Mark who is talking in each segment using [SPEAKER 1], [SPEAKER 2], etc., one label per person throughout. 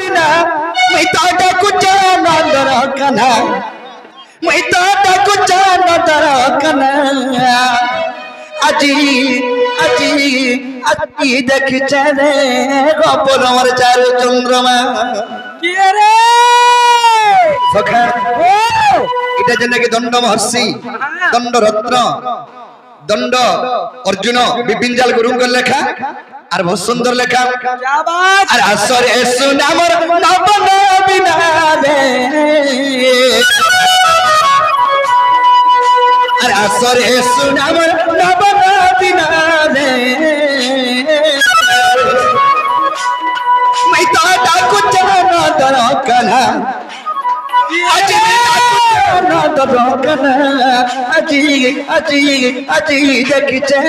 [SPEAKER 1] বিনা মই তো ডাকু চাঁদর কানা মই তো ডাকু চাঁদর কানা আজি আজি আজি দেখছে রে গোপন আমার চারু চন্দ্রমা
[SPEAKER 2] কি রে
[SPEAKER 1] সখা এটা যে নাকি দণ্ড মহর্ষি দণ্ড রত্ন দণ্ড অর্জুন বিপিনজাল গুরুঙ্গর লেখা আর বহুত সুন্দর লেখা আর আসরে সুনামর নবন বিনারে আর আসরে সুনামর নবন বিনারে मैं तो डाकू चना दरकना আজি না দরকনা আজি আজি আজি দেখিছে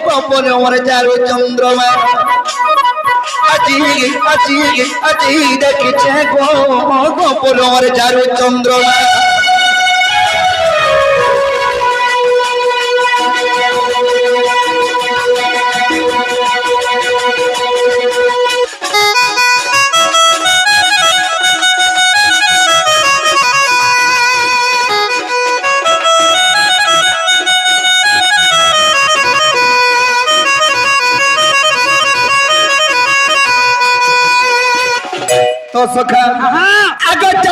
[SPEAKER 1] গোপন আমার চারু চন্দ্রমা আজি আজি আজি দেখিছে গোপন আমার চারু চন্দ্রমা तो सखा अगर चारू